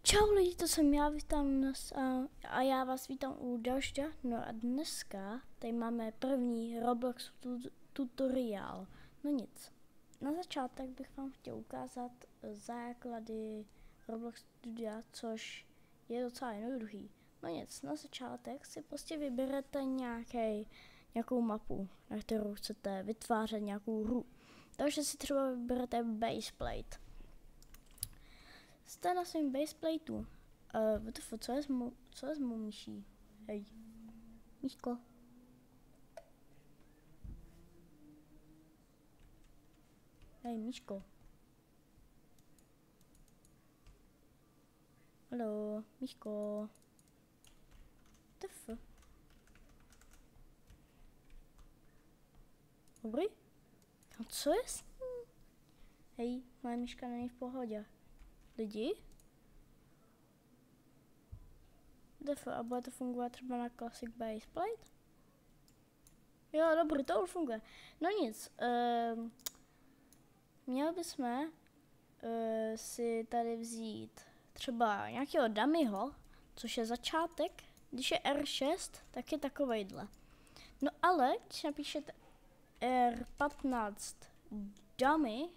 Čau lidi, to jsem já, vítám dnes a já vás vítám u dalšího. No a dneska tady máme první Roblox tutoriál. No nic, na začátek bych vám chtěl ukázat základy Roblox studia, což je docela jednoduchý. No nic, na začátek si prostě vyberete nějakou mapu, na kterou chcete vytvářet nějakou hru. Takže si třeba vyberete baseplate. Jste na svém baseplateu. Co je s mou myší? Hej. Míško. Hej, Míško. Haló, Míško. TF. Dobrý? No co je s ním? Hej, moje myška není v pohodě. Lidi? A bude to fungovat třeba na Classic Baseplate? Jo, dobrý, to už funguje. No nic, měli bychom si tady vzít třeba nějakého dummyho, což je začátek. Když je R6, tak je takovejhle. No ale, když napíšete R15 dummy,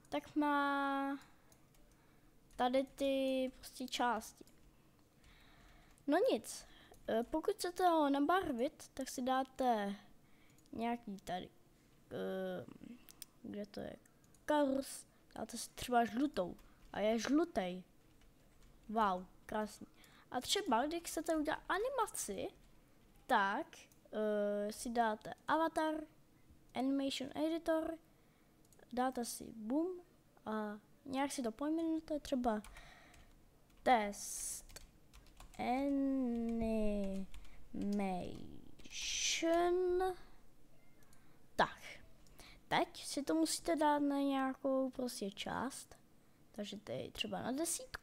tak má tady ty prostě části. No nic, pokud chcete ho nabarvit, tak si dáte nějaký tady, kde to je, colors, dáte si třeba žlutou a je žlutej. Wow, krásný. A třeba, když chcete udělat animaci, tak si dáte avatar, animation editor, dáte si boom a nějak si to pojmenujete, třeba test animation. Tak, teď si to musíte dát na nějakou prostě část, takže tady třeba na 10.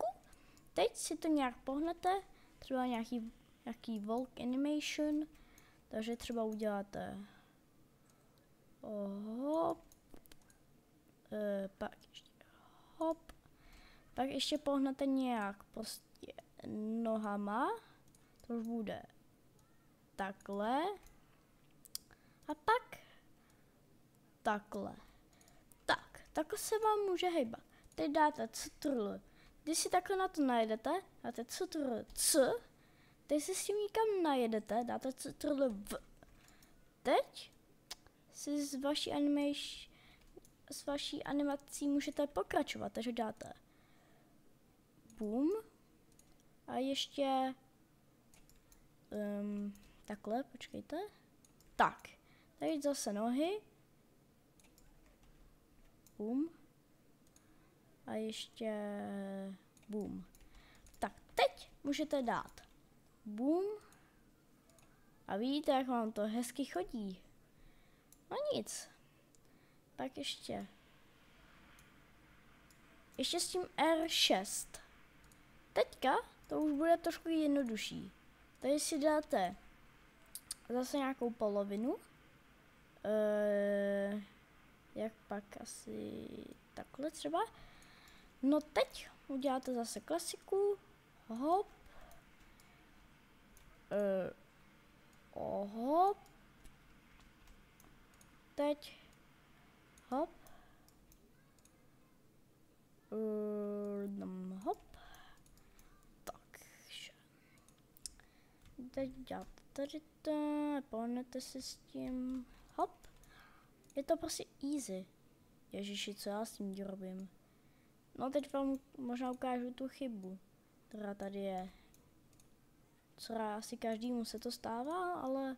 Teď si to nějak pohnete, třeba nějaký walk animation, takže třeba uděláte hop, pak ještě hop, pak ještě pohnete nějak prostě nohama, to už bude takhle a pak takhle. Takhle se vám může hejbat. Teď dáte ctrl. Když si takhle na to najedete, dáte ctrl c, teď si s tím nikam najedete, dáte ctrl v. Teď si s vaší animací můžete pokračovat, takže dáte boom a ještě takhle, počkejte. Tak, teď zase nohy, boom a ještě boom. Tak, teď můžete dát boom a vidíte, jak vám to hezky chodí. No nic. Pak ještě s tím R6. Teďka to už bude trošku jednodušší. Tady si dáte zase nějakou polovinu. Jak pak asi takhle třeba. No teď uděláte zase klasiku. Hop. Hop. Teď. Hop. Hop. Takže. Teď děláte tady to, pohnete si s tím. Hop. Je to prostě easy. Ježiši, co já s tím dělám? No teď vám možná ukážu tu chybu, která tady je. Co asi každému se to stává, ale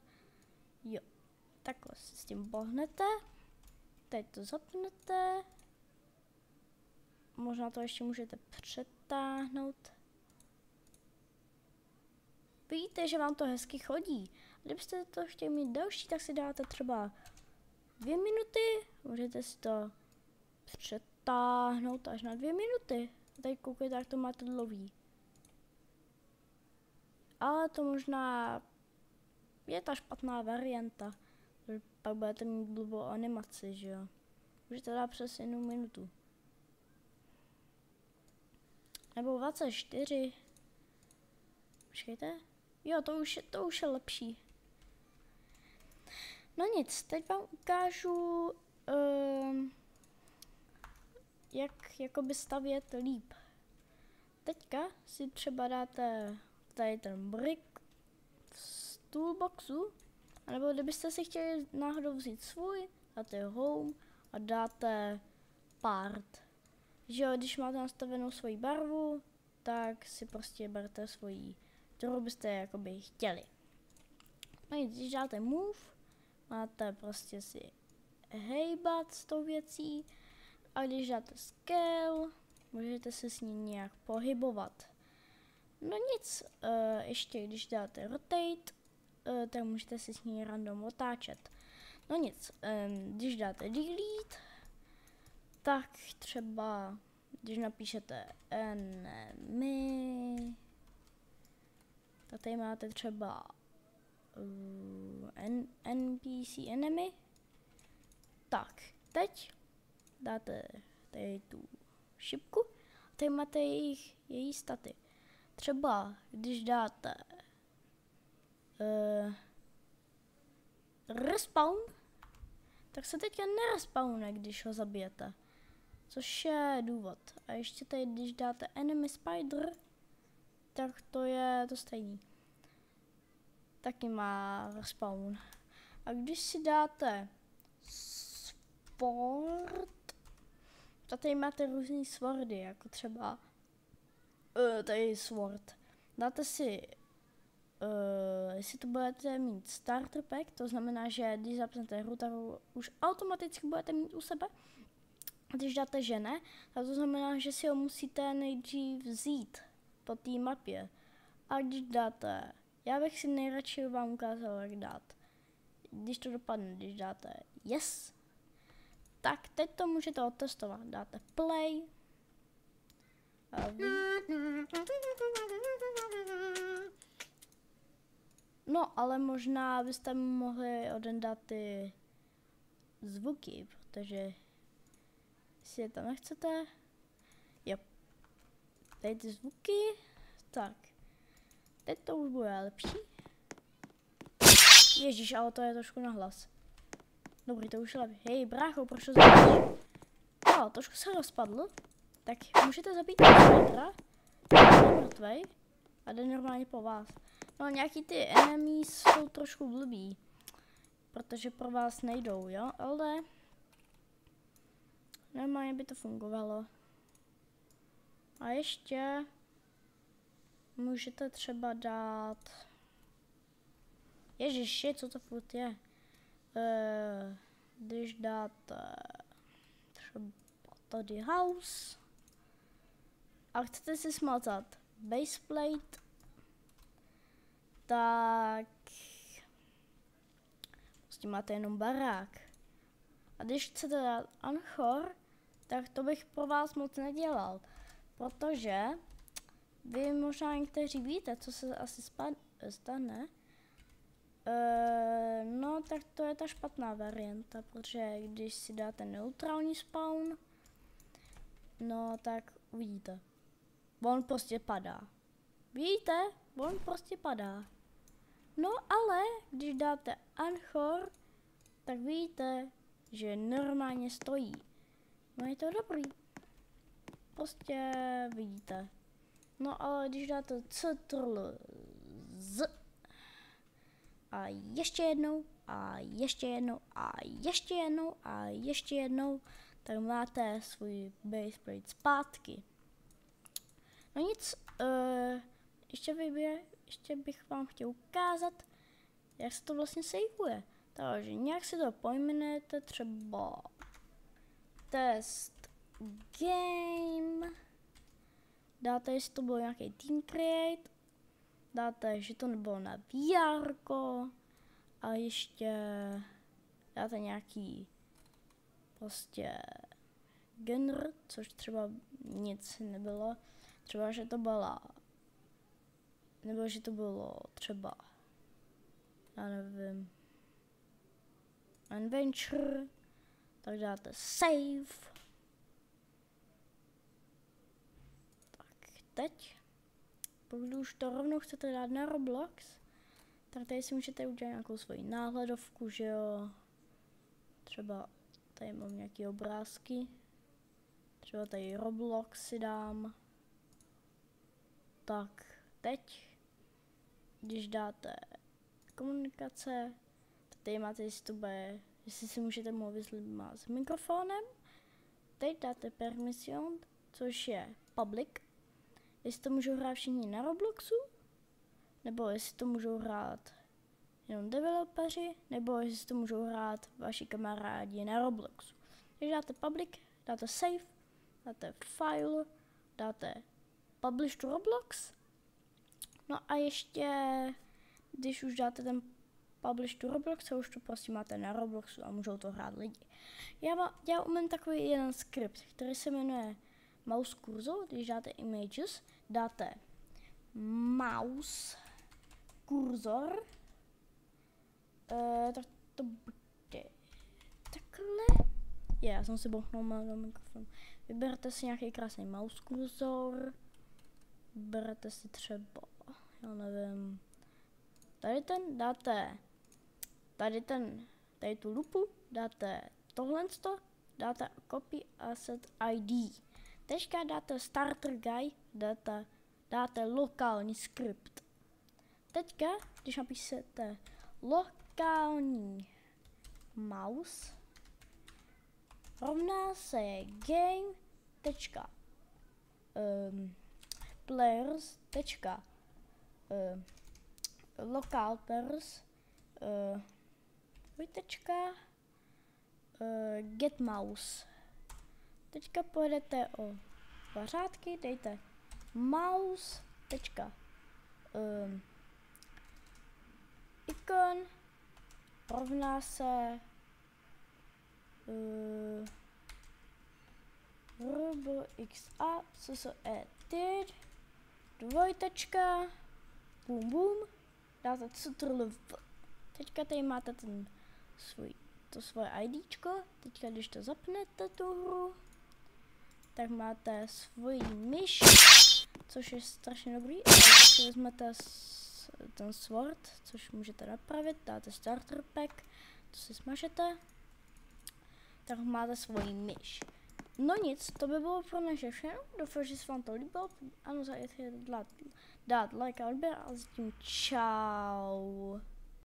jo. Takhle si s tím pohnete. Teď to zapnete. Možná to ještě můžete přetáhnout. Vidíte, že vám to hezky chodí. Kdybyste to chtěli mít další, tak si dáte třeba 2 minuty. Můžete si to přetáhnout až na 2 minuty. A teď koukejte, jak to máte dlouhý. Ale to možná je ta špatná varianta. Pak budete mít blbou animaci, že jo. Můžete dát přes 1 minutu. Nebo 24. Počkejte. Jo, to už je lepší. No nic, teď vám ukážu, jak jakoby stavět líp. Teďka si třeba dáte tady ten brick z toolboxu, anebo kdybyste si chtěli náhodou vzít svůj, dáte home a dáte part. Že jo, když máte nastavenou svoji barvu, tak si prostě berte svoji, kterou byste jakoby chtěli. No nic, když dáte move, máte prostě si hejbat s tou věcí a když dáte scale, můžete se s ní nějak pohybovat. No nic, ještě když dáte rotate, tak můžete se s ní random otáčet. No nic, když dáte delete, tak třeba, když napíšete enemy, tak tady máte třeba NPC enemy. Tak, teď dáte tady tu šipku, tady máte její staty. Třeba, když dáte respawn, tak se teďka nerespawne, když ho zabijete. Což je důvod. A ještě tady, když dáte enemy spider, tak to je to stejný. Taky má respawn. A když si dáte sport, tak tady máte různý swordy, jako třeba tady sword. Dáte si, jestli to budete mít starter pack, to znamená, že když zapnete hru, tak už automaticky budete mít u sebe. A když dáte že ne, tak to znamená, že si ho musíte nejdřív vzít po té mapě. A když dáte, já bych si nejradši vám ukázal, jak dát. Když to dopadne, když dáte yes, tak teď to můžete otestovat. Dáte play. No, ale možná byste mohli odendat ty zvuky, protože si je tam nechcete. Jo. Tady ty zvuky. Tak. Teď to už bude lepší. Ježíš, ale to je trošku nahlas. Dobrý, to už je lepší. Hej, brácho, proč to zabiješ? Jo, trošku se rozpadl. Tak můžete zabít Spidera. Je mrtvej. A jde normálně po vás. No, nějaký ty enemies jsou trošku blbý. Protože pro vás nejdou, jo? Ale normálně by to fungovalo. A ještě můžete třeba dát... Ježiši, co to furt je? Když dáte třeba tady house a chcete si smalcat baseplate, tak prostě máte jenom barák. A když chcete dát anchor, tak to bych pro vás moc nedělal, protože vy možná někteří víte, co se asi stane. No, tak to je ta špatná varianta, protože když si dáte neutrální spawn, no tak uvidíte. On prostě padá. Víte? On prostě padá. No ale, když dáte anchor, tak víte, že normálně stojí. No je to dobrý. Prostě vidíte. No ale když dáte ctrl z a ještě jednou a ještě jednou a ještě jednou a ještě jednou, tak máte svůj baseplate zpátky. No nic, ještě bych vám chtěl ukázat, jak se to vlastně saveuje. Takže nějak si to pojmenujete, třeba test game, dáte, jestli to bylo nějaký team create, dáte, že to nebylo na VR a ještě dáte nějaký prostě genre, což třeba nic nebylo. Třeba, že to byla, nebo že to bylo třeba, já nevím, adventure, Tak dáte save. Tak teď, pokud už to rovnou chcete dát na Roblox, tak tady si můžete udělat nějakou svoji náhledovku, že jo. Třeba tady mám nějaké obrázky. Třeba tady Roblox si dám. Tak teď, když dáte komunikace, tady máte, jestli si můžete mluvit s lidma s mikrofonem. Teď dáte permission, což je public. Jestli to můžou hrát všichni na Robloxu, nebo jestli to můžou hrát jenom developeři, nebo jestli to můžou hrát vaši kamarádi na Robloxu. Když dáte public, dáte save, dáte file, dáte publish to Roblox. No a ještě, když už dáte ten publish to Roblox, už to prostě máte na Robloxu a můžou to hrát lidi. Já umím takový jeden skript, který se jmenuje mouse cursor. Když dáte images, dáte mouse cursor, tak to bude takhle. Já jsem si bouchnul do mikrofonu. Vyberte si nějaký krásný mouse cursor. Vyberete si třeba, já nevím, tady ten dáte, tady tu lupu, dáte tohle, dáte copy asset ID. Teďka dáte starter guide, dáte lokální skript. Teďka, když napíšete lokální mouse rovná se game players local pairs get mouse. Teďka pojedete o dva řádky, dejte mouse icon rovná se RBXA did dvojtečka boom boom, dáte ctrl. Teďka tady máte to svoje IDčko. Teďka když to zapnete tu hru, tak máte svoji myš, což je strašně dobrý. A když si vezmete ten sword, což můžete napravit, dáte starter pack, to si smažete, tak máte svoji myš. No nic, to by bylo pro naše všechno. Doufám, že se vám to líbilo. Ano, dát like a odběr a zatím čau.